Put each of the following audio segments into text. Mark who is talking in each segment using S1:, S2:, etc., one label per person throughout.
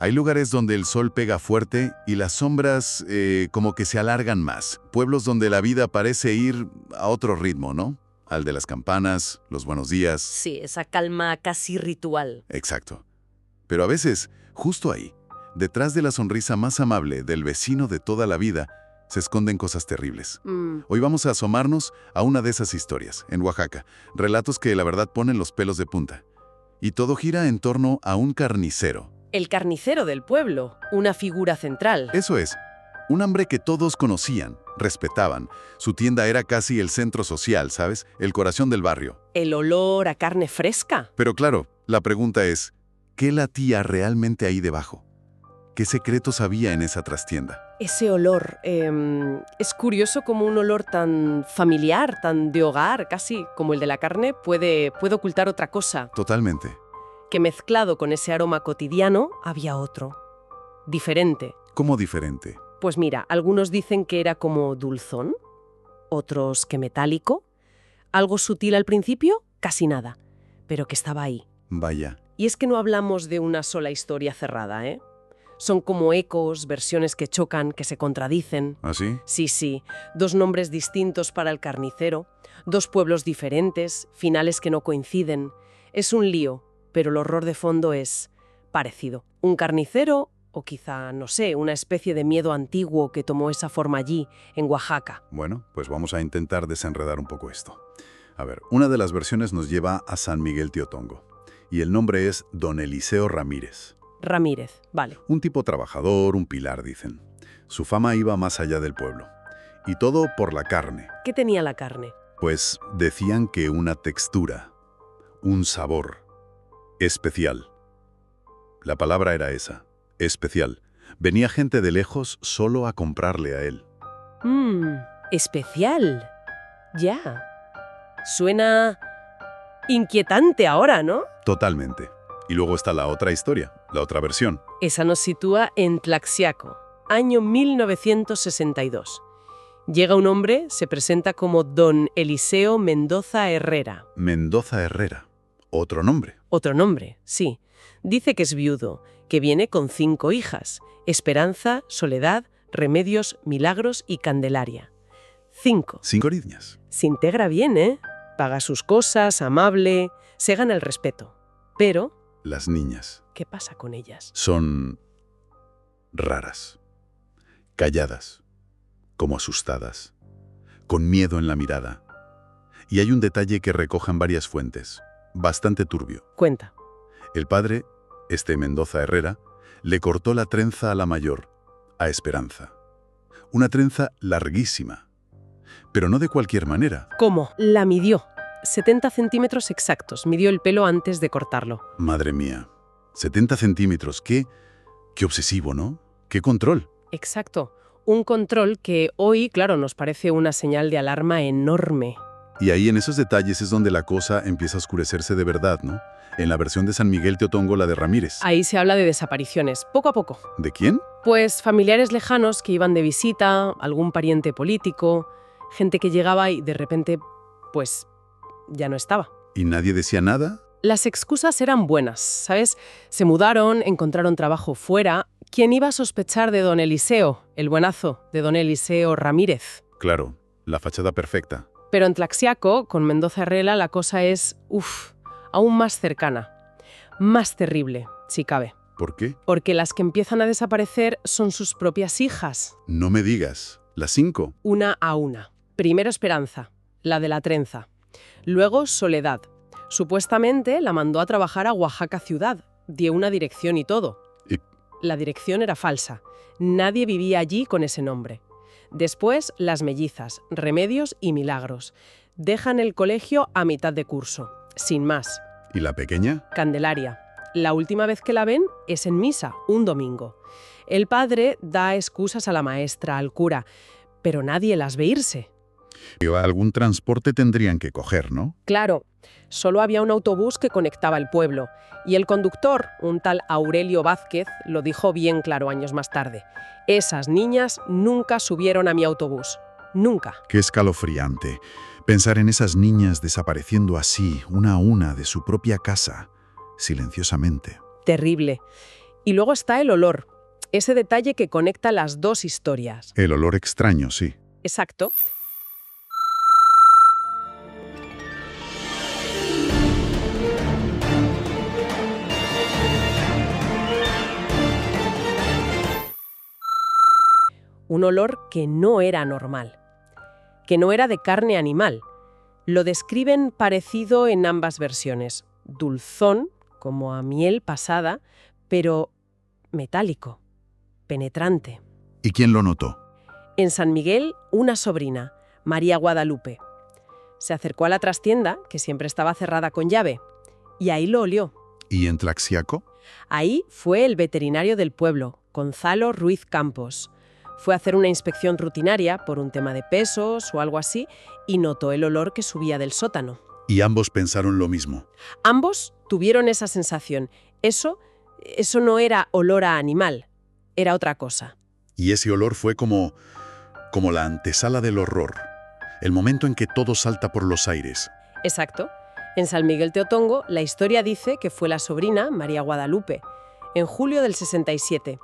S1: Hay lugares donde el sol pega fuerte y las sombras como que se alargan más. Pueblos donde la vida parece ir a otro ritmo, ¿no? Al de las campanas, los buenos días.
S2: Sí, esa calma casi ritual.
S1: Exacto. Pero a veces, justo ahí, detrás de la sonrisa más amable del vecino de toda la vida, se esconden cosas terribles. Hoy vamos a asomarnos a una de esas historias, en Oaxaca. Relatos que la verdad ponen los pelos de punta. Y todo gira en torno a un carnicero.
S2: El carnicero del pueblo, una figura central.
S1: Eso es, un hombre que todos conocían, respetaban. Su tienda era casi el centro social, ¿sabes? El corazón del barrio.
S2: El olor a carne fresca.
S1: Pero claro, la pregunta es, ¿qué latía realmente ahí debajo? ¿Qué secretos había en esa trastienda?
S2: Ese olor, es curioso como un olor tan familiar, tan de hogar, casi como el de la carne, puede ocultar otra cosa.
S1: Totalmente.
S2: Que mezclado con ese aroma cotidiano, había otro. Diferente.
S1: ¿Cómo diferente?
S2: Pues mira, algunos dicen que era como dulzón, otros que metálico, algo sutil al principio, casi nada, pero que estaba ahí.
S1: Vaya.
S2: Y es que no hablamos de una sola historia cerrada, ¿eh? Son como ecos, versiones que chocan, que se contradicen.
S1: ¿Ah, sí?
S2: Sí, dos nombres distintos para el carnicero, dos pueblos diferentes, finales que no coinciden. Es un lío, pero el horror de fondo es parecido. Un carnicero o quizá, no sé, una especie de miedo antiguo que tomó esa forma allí, en Oaxaca.
S1: Bueno, pues vamos a intentar desenredar un poco esto. A ver, una de las versiones nos lleva a San Miguel Teotongo, y el nombre es Don Eliseo Ramírez.
S2: Ramírez, vale.
S1: Un tipo trabajador, un pilar, dicen. Su fama iba más allá del pueblo. Y todo por la carne.
S2: ¿Qué tenía la carne?
S1: Pues decían que una textura, un sabor, especial. La palabra era esa, especial. Venía gente de lejos solo a comprarle a él.
S2: Especial. Ya. Suena inquietante ahora, ¿no?
S1: Totalmente. Y luego está la otra historia, la otra versión.
S2: Esa nos sitúa en Tlaxiaco, año 1962. Llega un hombre, se presenta como Don Eliseo Mendoza Herrera.
S1: Mendoza Herrera. Otro nombre.
S2: Otro nombre, sí. Dice que es viudo, que viene con 5 hijas: Esperanza, Soledad, Remedios, Milagros y Candelaria. 5.
S1: 5 niñas.
S2: Se integra bien, ¿eh? Paga sus cosas, amable, se gana el respeto. Pero
S1: Las niñas
S2: ¿qué pasa con ellas?
S1: son raras, calladas, como asustadas, con miedo en la mirada. Y hay un detalle que recojan varias fuentes, bastante turbio.
S2: Cuenta.
S1: El padre, Mendoza Herrera, le cortó la trenza a la mayor, a Esperanza. Una trenza larguísima, pero no de cualquier manera.
S2: ¿Cómo? La midió. 70 centímetros exactos. Midió el pelo antes de cortarlo.
S1: Madre mía, 70 centímetros, qué obsesivo, ¿no? ¡Qué control!
S2: Exacto. Un control que hoy, claro, nos parece una señal de alarma enorme.
S1: Y ahí en esos detalles es donde la cosa empieza a oscurecerse de verdad, ¿no? En la versión de San Miguel Teotongo, la de Ramírez.
S2: Ahí se habla de desapariciones, poco a poco.
S1: ¿De quién?
S2: Pues familiares lejanos que iban de visita, algún pariente político, gente que llegaba y de repente, pues, ya no estaba.
S1: ¿Y nadie decía nada?
S2: Las excusas eran buenas, ¿sabes? Se mudaron, encontraron trabajo fuera. ¿Quién iba a sospechar de don Eliseo, el buenazo, de don Eliseo Ramírez?
S1: Claro, la fachada perfecta.
S2: Pero en Tlaxiaco, con Mendoza Herrera, la cosa es, aún más cercana. Más terrible, si cabe.
S1: ¿Por qué?
S2: Porque las que empiezan a desaparecer son sus propias hijas.
S1: No me digas. ¿Las 5?
S2: Una a una. Primero Esperanza, la de la trenza. Luego Soledad. Supuestamente la mandó a trabajar a Oaxaca ciudad. Dio una dirección y todo.
S1: ¿Y?
S2: La dirección era falsa. Nadie vivía allí con ese nombre. Después, las mellizas, Remedios y Milagros. Dejan el colegio a mitad de curso. Sin más.
S1: ¿Y la pequeña?
S2: Candelaria. La última vez que la ven es en misa, un domingo. El padre da excusas a la maestra, al cura, pero nadie las ve irse.
S1: Algún transporte tendrían que coger, ¿no?
S2: Claro, solo había un autobús que conectaba el pueblo, y el conductor, un tal Aurelio Vázquez, lo dijo bien claro años más tarde. Esas niñas nunca subieron a mi autobús. Nunca.
S1: Qué escalofriante. Pensar en esas niñas desapareciendo así, una a una, de su propia casa, silenciosamente.
S2: Terrible. Y luego está el olor, ese detalle que conecta las dos historias.
S1: El olor extraño, sí.
S2: Exacto. Un olor que no era normal, que no era de carne animal. Lo describen parecido en ambas versiones. Dulzón, como a miel pasada, pero metálico, penetrante.
S1: ¿Y quién lo notó?
S2: En San Miguel, una sobrina, María Guadalupe. Se acercó a la trastienda, que siempre estaba cerrada con llave, y ahí lo olió.
S1: ¿Y en Tlaxiaco?
S2: Ahí fue el veterinario del pueblo, Gonzalo Ruiz Campos. Fue a hacer una inspección rutinaria por un tema de pesos o algo así y notó el olor que subía del sótano.
S1: Y ambos pensaron lo mismo.
S2: Ambos tuvieron esa sensación. Eso no era olor a animal, era otra cosa.
S1: Y ese olor fue como la antesala del horror. El momento en que todo salta por los aires.
S2: Exacto. En San Miguel Teotongo, la historia dice que fue la sobrina, María Guadalupe, en julio del 67.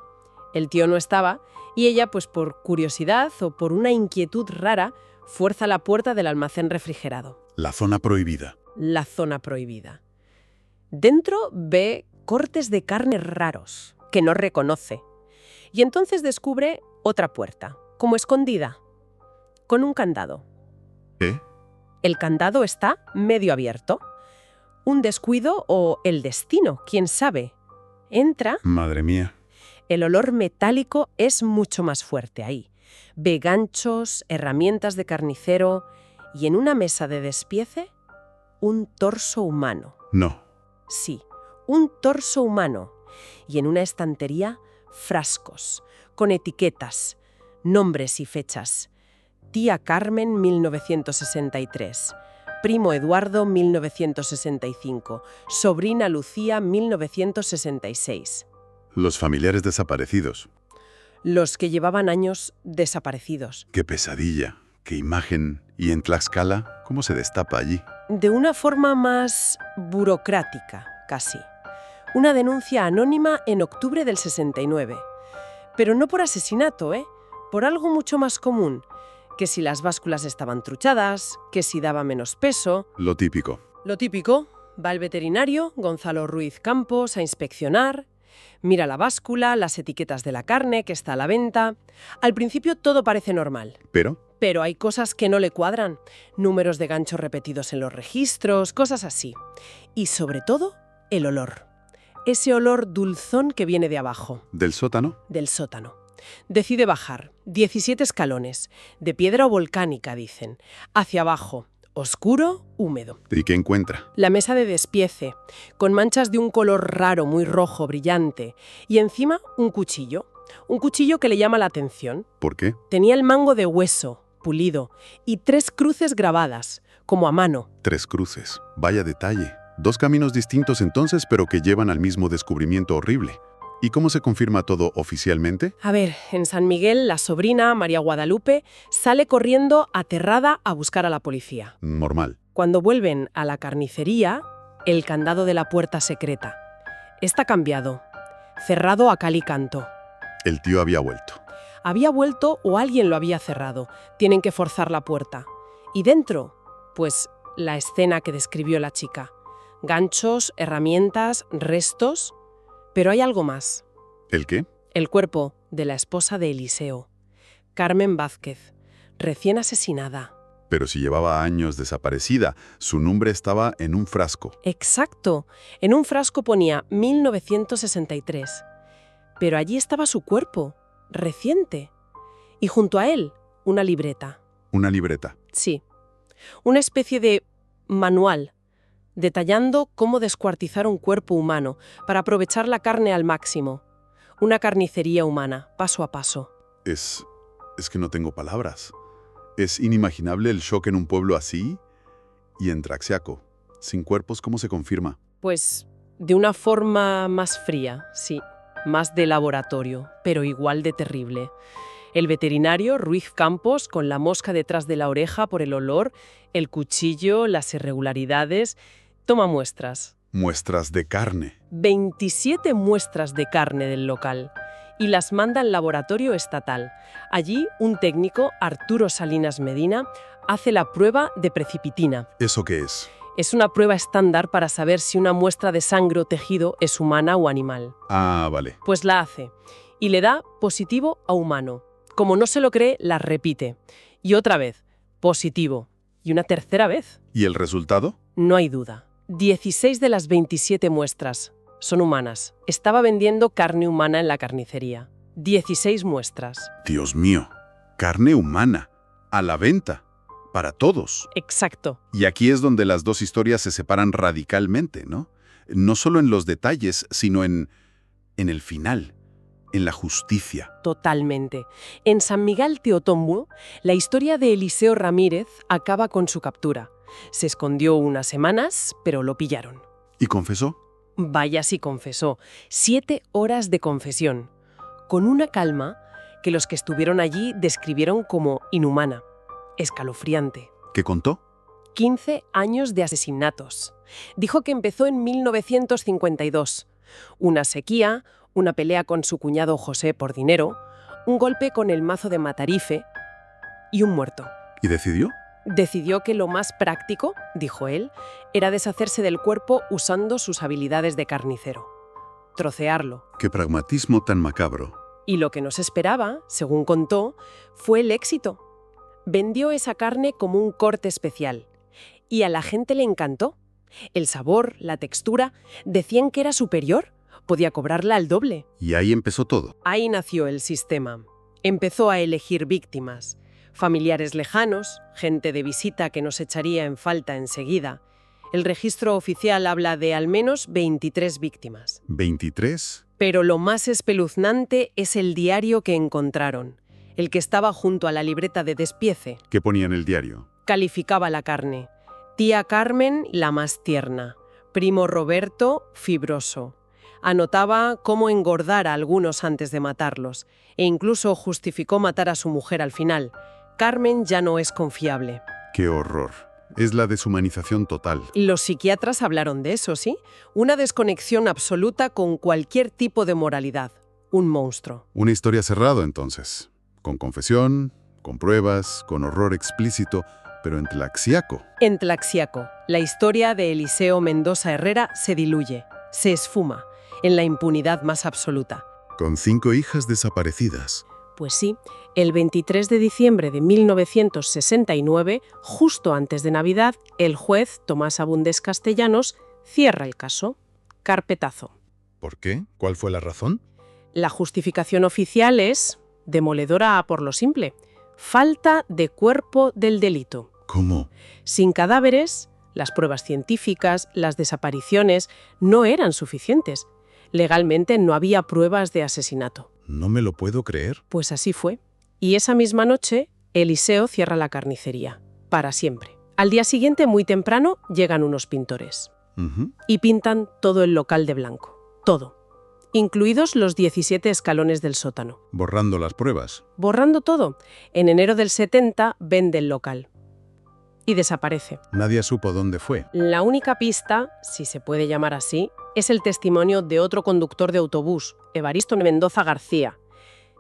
S2: El tío no estaba y ella, pues por curiosidad o por una inquietud rara, fuerza la puerta del almacén refrigerado.
S1: La zona prohibida.
S2: La zona prohibida. Dentro ve cortes de carne raros, que no reconoce. Y entonces descubre otra puerta, como escondida, con un candado.
S1: ¿Qué?
S2: El candado está medio abierto. Un descuido o el destino, quién sabe. Entra.
S1: Madre mía.
S2: El olor metálico es mucho más fuerte ahí. Ve ganchos, herramientas de carnicero y en una mesa de despiece, un torso humano.
S1: No.
S2: Sí, un torso humano. Y en una estantería, frascos, con etiquetas, nombres y fechas. Tía Carmen, 1963. Primo Eduardo, 1965. Sobrina Lucía, 1966.
S1: Los familiares desaparecidos.
S2: Los que llevaban años desaparecidos.
S1: Qué pesadilla, qué imagen. ¿Y en Tlaxcala cómo se destapa allí?
S2: De una forma más burocrática, casi. Una denuncia anónima en octubre del 69. Pero no por asesinato, por algo mucho más común. Que si las básculas estaban truchadas, que si daba menos peso.
S1: Lo típico.
S2: Lo típico, va el veterinario, Gonzalo Ruiz Campos, a inspeccionar. Mira la báscula, las etiquetas de la carne que está a la venta. Al principio todo parece normal. Pero hay cosas que no le cuadran. Números de ganchos repetidos en los registros, cosas así. Y sobre todo, el olor. Ese olor dulzón que viene de abajo.
S1: ¿Del sótano?
S2: Del sótano. Decide bajar, 17 escalones, de piedra volcánica, dicen, hacia abajo, oscuro, húmedo.
S1: ¿Y qué encuentra?
S2: La mesa de despiece, con manchas de un color raro, muy rojo, brillante, y encima un cuchillo que le llama la atención.
S1: ¿Por qué?
S2: Tenía el mango de hueso, pulido, y 3 cruces grabadas, como a mano.
S1: 3 cruces, vaya detalle. 2 caminos distintos entonces, pero que llevan al mismo descubrimiento horrible. ¿Y cómo se confirma todo oficialmente?
S2: A ver, en San Miguel, la sobrina, María Guadalupe, sale corriendo aterrada a buscar a la policía.
S1: Normal.
S2: Cuando vuelven a la carnicería, el candado de la puerta secreta. Está cambiado, cerrado a cal y canto.
S1: El tío había vuelto.
S2: Había vuelto o alguien lo había cerrado. Tienen que forzar la puerta. Y dentro, pues la escena que describió la chica. Ganchos, herramientas, restos. Pero hay algo más.
S1: ¿El qué?
S2: El cuerpo de la esposa de Eliseo, Carmen Vázquez, recién asesinada.
S1: Pero si llevaba años desaparecida, su nombre estaba en un frasco.
S2: Exacto. En un frasco ponía 1963. Pero allí estaba su cuerpo, reciente. Y junto a él, una libreta.
S1: ¿Una libreta?
S2: Sí. Una especie de manual, detallando cómo descuartizar un cuerpo humano para aprovechar la carne al máximo. Una carnicería humana, paso a paso.
S1: Es que no tengo palabras. Es inimaginable el shock en un pueblo así y en Tlaxiaco. Sin cuerpos, ¿cómo se confirma?
S2: Pues de una forma más fría, sí. Más de laboratorio, pero igual de terrible. El veterinario, Ruiz Campos, con la mosca detrás de la oreja por el olor, el cuchillo, las irregularidades, toma muestras.
S1: Muestras de carne.
S2: 27 muestras de carne del local y las manda al laboratorio estatal. Allí, un técnico, Arturo Salinas Medina, hace la prueba de precipitina.
S1: ¿Eso qué es?
S2: Es una prueba estándar para saber si una muestra de sangre o tejido es humana o animal.
S1: Ah, vale.
S2: Pues la hace y le da positivo a humano. Como no se lo cree, la repite. Y otra vez, positivo. Y una tercera vez.
S1: ¿Y el resultado?
S2: No hay duda. 16 de las 27 muestras son humanas. Estaba vendiendo carne humana en la carnicería. 16 muestras.
S1: Dios mío. Carne humana. A la venta. Para todos.
S2: Exacto.
S1: Y aquí es donde las dos historias se separan radicalmente, ¿no? No solo en los detalles, sino en el final, en la justicia.
S2: Totalmente. En San Miguel Teotombo, la historia de Eliseo Ramírez acaba con su captura. Se escondió unas semanas, pero lo pillaron.
S1: ¿Y confesó?
S2: Vaya si confesó. 7 horas de confesión. Con una calma que los que estuvieron allí describieron como inhumana, escalofriante.
S1: ¿Qué contó?
S2: 15 años de asesinatos. Dijo que empezó en 1952. Una sequía, una pelea con su cuñado José por dinero, un golpe con el mazo de Matarife y un muerto.
S1: ¿Y decidió?
S2: Decidió que lo más práctico, dijo él, era deshacerse del cuerpo usando sus habilidades de carnicero. Trocearlo.
S1: ¡Qué pragmatismo tan macabro!
S2: Y lo que nos esperaba, según contó, fue el éxito. Vendió esa carne como un corte especial. Y a la gente le encantó. El sabor, la textura, decían que era superior. Podía cobrarla al doble.
S1: Y ahí empezó todo.
S2: Ahí nació el sistema. Empezó a elegir víctimas. Familiares lejanos, gente de visita que nos echaría en falta enseguida. El registro oficial habla de al menos 23 víctimas.
S1: ¿23?
S2: Pero lo más espeluznante es el diario que encontraron, el que estaba junto a la libreta de despiece.
S1: ¿Qué ponía en el diario?
S2: Calificaba la carne. Tía Carmen, la más tierna. Primo Roberto, fibroso. Anotaba cómo engordar a algunos antes de matarlos, e incluso justificó matar a su mujer al final. Carmen ya no es confiable.
S1: ¡Qué horror! Es la deshumanización total.
S2: Los psiquiatras hablaron de eso, ¿sí? Una desconexión absoluta con cualquier tipo de moralidad. Un monstruo.
S1: Una historia cerrada, entonces. Con confesión, con pruebas, con horror explícito, pero en Tlaxiaco.
S2: En Tlaxiaco, la historia de Eliseo Mendoza Herrera se diluye, se esfuma, en la impunidad más absoluta.
S1: Con 5 hijas desaparecidas.
S2: Pues sí, el 23 de diciembre de 1969, justo antes de Navidad, el juez Tomás Abundés Castellanos cierra el caso. Carpetazo.
S1: ¿Por qué? ¿Cuál fue la razón?
S2: La justificación oficial es demoledora por lo simple. Falta de cuerpo del delito.
S1: ¿Cómo?
S2: Sin cadáveres, las pruebas científicas, las desapariciones no eran suficientes. Legalmente no había pruebas de asesinato.
S1: No me lo puedo creer.
S2: Pues así fue. Y esa misma noche, Eliseo cierra la carnicería. Para siempre. Al día siguiente, muy temprano, llegan unos pintores. Y pintan todo el local de blanco. Todo. Incluidos los 17 escalones del sótano.
S1: Borrando las pruebas.
S2: Borrando todo. En enero del 70 vende el local. Y desaparece.
S1: Nadie supo dónde fue.
S2: La única pista, si se puede llamar así, es el testimonio de otro conductor de autobús, Evaristo Mendoza García.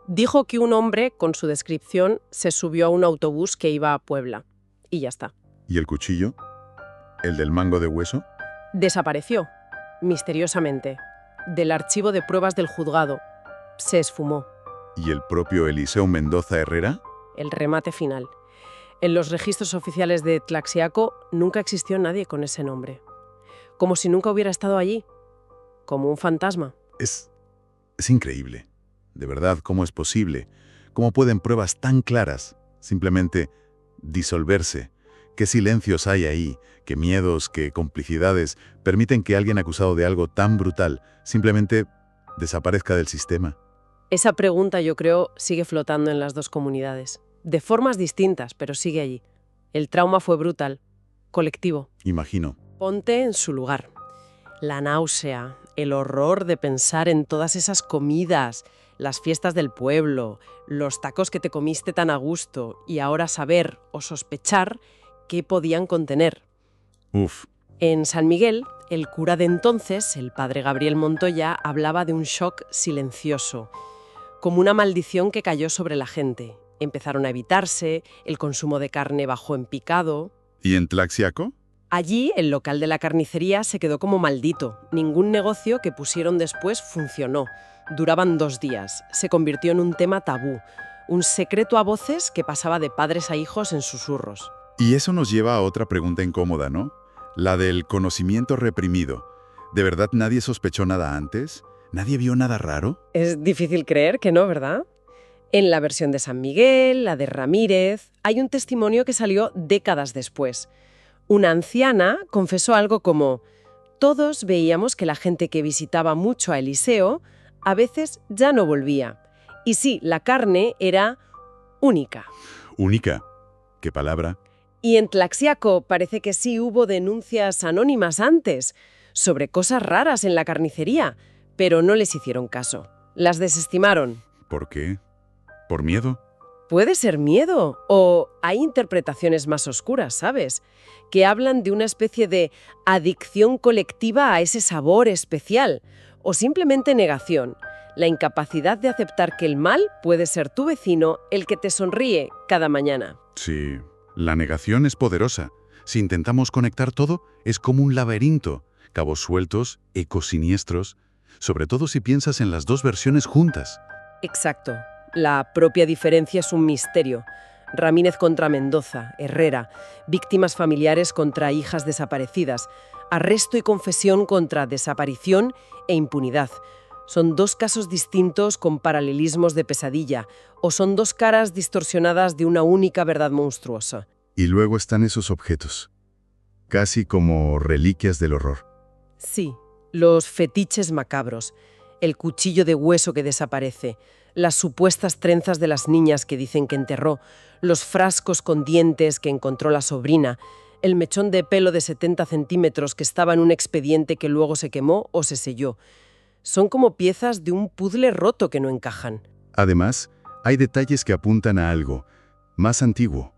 S2: Dijo que un hombre, con su descripción, se subió a un autobús que iba a Puebla. Y ya está.
S1: ¿Y el cuchillo? ¿El del mango de hueso?
S2: Desapareció, misteriosamente, del archivo de pruebas del juzgado. Se esfumó.
S1: ¿Y el propio Eliseo Mendoza Herrera?
S2: El remate final. En los registros oficiales de Tlaxiaco nunca existió nadie con ese nombre. Como si nunca hubiera estado allí. Como un fantasma.
S1: Es increíble. De verdad, ¿cómo es posible? ¿Cómo pueden pruebas tan claras simplemente disolverse? ¿Qué silencios hay ahí? ¿Qué miedos, qué complicidades permiten que alguien acusado de algo tan brutal simplemente desaparezca del sistema?
S2: Esa pregunta, yo creo, sigue flotando en las dos comunidades. De formas distintas, pero sigue allí. El trauma fue brutal, colectivo.
S1: Imagino.
S2: Ponte en su lugar. La náusea, el horror de pensar en todas esas comidas, las fiestas del pueblo, los tacos que te comiste tan a gusto y ahora saber o sospechar qué podían contener.
S1: Uf.
S2: En San Miguel, El cura de entonces, el padre Gabriel Montoya, hablaba de un shock silencioso, como una maldición que cayó sobre la gente. Empezaron a evitarse, el consumo de carne bajó en picado.
S1: ¿Y en Tlaxiaco?
S2: Allí, el local de la carnicería se quedó como maldito. Ningún negocio que pusieron después funcionó. Duraban 2 días. Se convirtió en un tema tabú, un secreto a voces que pasaba de padres a hijos en susurros.
S1: Y eso nos lleva a otra pregunta incómoda, ¿no? La del conocimiento reprimido. ¿De verdad nadie sospechó nada antes? ¿Nadie vio nada raro?
S2: Es difícil creer que no, ¿verdad? En la versión de San Miguel, la de Ramírez, hay un testimonio que salió décadas después. Una anciana confesó algo como: todos veíamos que la gente que visitaba mucho a Eliseo a veces ya no volvía. Y sí, la carne era única.
S1: Única. ¿Qué palabra?
S2: Y en Tlaxiaco parece que sí hubo denuncias anónimas antes sobre cosas raras en la carnicería, pero no les hicieron caso. Las desestimaron.
S1: ¿Por qué? ¿Por miedo?
S2: Puede ser miedo, o hay interpretaciones más oscuras, ¿sabes? Que hablan de una especie de adicción colectiva a ese sabor especial, o simplemente negación, la incapacidad de aceptar que el mal puede ser tu vecino el que te sonríe cada mañana.
S1: Sí, la negación es poderosa. Si intentamos conectar todo, es como un laberinto, cabos sueltos, ecos siniestros, sobre todo si piensas en las dos versiones juntas.
S2: Exacto. La propia diferencia es un misterio. Ramírez contra Mendoza, Herrera, víctimas familiares contra hijas desaparecidas, arresto y confesión contra desaparición e impunidad. Son 2 casos distintos con paralelismos de pesadilla, o son 2 caras distorsionadas de una única verdad monstruosa.
S1: Y luego están esos objetos, casi como reliquias del horror.
S2: Sí, los fetiches macabros, el cuchillo de hueso que desaparece, las supuestas trenzas de las niñas que dicen que enterró, los frascos con dientes que encontró la sobrina, el mechón de pelo de 70 centímetros que estaba en un expediente que luego se quemó o se selló. Son como piezas de un puzzle roto que no encajan.
S1: Además, hay detalles que apuntan a algo más antiguo,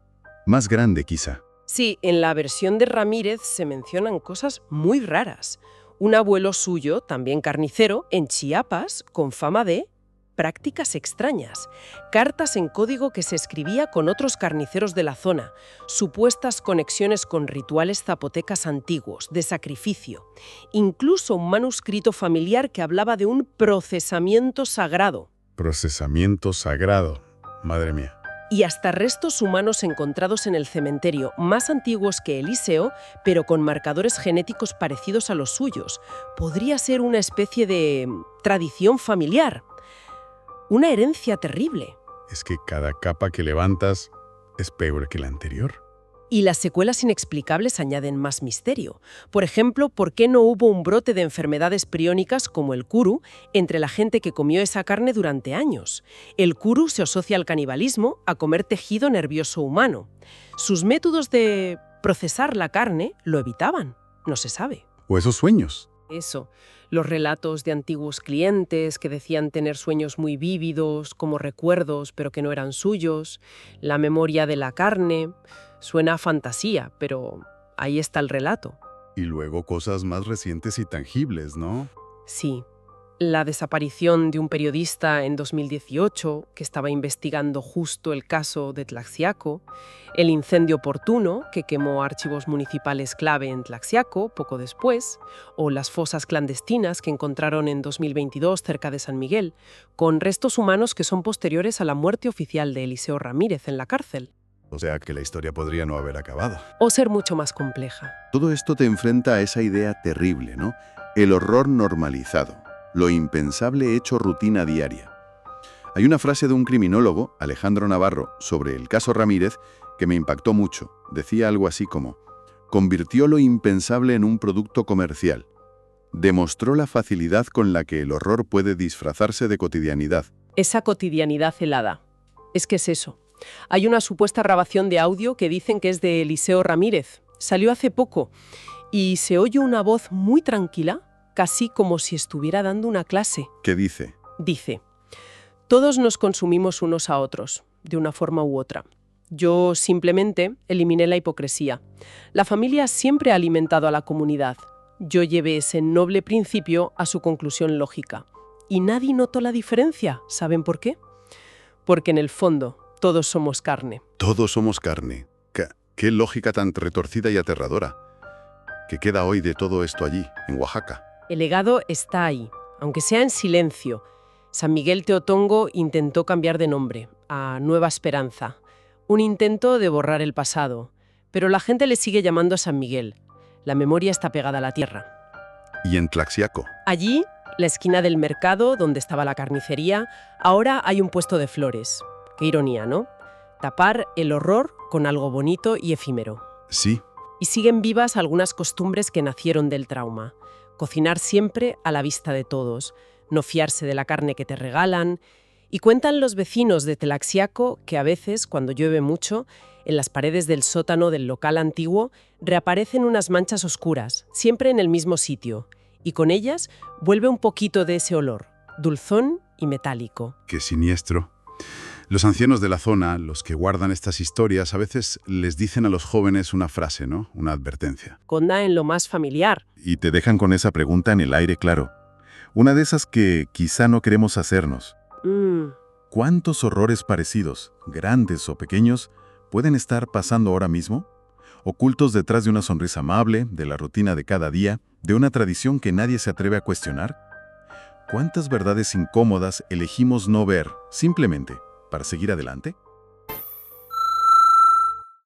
S1: más grande quizá.
S2: Sí, en la versión de Ramírez se mencionan cosas muy raras. Un abuelo suyo, también carnicero, en Chiapas, con fama de prácticas extrañas, cartas en código que se escribía con otros carniceros de la zona, supuestas conexiones con rituales zapotecas antiguos, de sacrificio, incluso un manuscrito familiar que hablaba de un procesamiento sagrado.
S1: Procesamiento sagrado, madre mía.
S2: Y hasta restos humanos encontrados en el cementerio, más antiguos que Eliseo, pero con marcadores genéticos parecidos a los suyos. Podría ser una especie de tradición familiar. Una herencia terrible.
S1: Es que cada capa que levantas es peor que la anterior.
S2: Y las secuelas inexplicables añaden más misterio. Por ejemplo, ¿por qué no hubo un brote de enfermedades priónicas como el kuru entre la gente que comió esa carne durante años? El kuru se asocia al canibalismo, a comer tejido nervioso humano. Sus métodos de procesar la carne lo evitaban. No se sabe.
S1: O esos sueños.
S2: Eso. Los relatos de antiguos clientes que decían tener sueños muy vívidos, como recuerdos, pero que no eran suyos. La memoria de la carne. Suena a fantasía, pero ahí está el relato.
S1: Y luego cosas más recientes y tangibles, ¿no?
S2: Sí. La desaparición de un periodista en 2018 que estaba investigando justo el caso de Tlaxiaco, el incendio oportuno que quemó archivos municipales clave en Tlaxiaco poco después, o las fosas clandestinas que encontraron en 2022 cerca de San Miguel, con restos humanos que son posteriores a la muerte oficial de Eliseo Ramírez en la cárcel.
S1: O sea que la historia podría no haber acabado.
S2: O ser mucho más compleja.
S3: Todo esto te enfrenta a esa idea terrible, ¿no? El horror normalizado. Lo impensable hecho rutina diaria. Hay una frase de un criminólogo, Alejandro Navarro, sobre el caso Ramírez que me impactó mucho. Decía algo así como: convirtió lo impensable en un producto comercial. Demostró la facilidad con la que el horror puede disfrazarse de cotidianidad.
S2: Esa cotidianidad helada. Es que es eso. Hay una supuesta grabación de audio que dicen que es de Eliseo Ramírez. Salió hace poco y se oye una voz muy tranquila, casi como si estuviera dando una clase.
S3: ¿Qué dice?
S2: Dice: todos nos consumimos unos a otros, de una forma u otra. Yo simplemente eliminé la hipocresía. La familia siempre ha alimentado a la comunidad. yo llevé ese noble principio a su conclusión lógica. Y nadie notó la diferencia. ¿Saben por qué? Porque en el fondo todos somos carne.
S3: Todos somos carne. Qué lógica tan retorcida y aterradora. ¿Qué queda hoy de todo esto allí, en Oaxaca?
S2: El legado está ahí, aunque sea en silencio. San Miguel Teotongo intentó cambiar de nombre a Nueva Esperanza, un intento de borrar el pasado, pero la gente le sigue llamando a San Miguel. La memoria está pegada a la tierra.
S3: ¿Y en Tlaxiaco?
S2: Allí, la esquina del mercado, donde estaba la carnicería, ahora hay un puesto de flores. Qué ironía, ¿no? Tapar el horror con algo bonito y efímero.
S3: Sí.
S2: Y siguen vivas algunas costumbres que nacieron del trauma. Cocinar siempre a la vista de todos, no fiarse de la carne que te regalan. Y cuentan los vecinos de Tlaxiaco que a veces, cuando llueve mucho, en las paredes del sótano del local antiguo reaparecen unas manchas oscuras, siempre en el mismo sitio. Y con ellas vuelve un poquito de ese olor, dulzón y metálico.
S1: Qué siniestro. Los ancianos de la zona, los que guardan estas historias, a veces les dicen a los jóvenes una frase, ¿no? Una advertencia.
S2: Conda en lo más familiar.
S3: Y te dejan con esa pregunta en el aire, claro. Una de esas que quizá no queremos hacernos. ¿Cuántos horrores parecidos, grandes o pequeños, pueden estar pasando ahora mismo? Ocultos detrás de una sonrisa amable, de la rutina de cada día, de una tradición que nadie se atreve a cuestionar. ¿Cuántas verdades incómodas elegimos no ver, simplemente, para seguir adelante?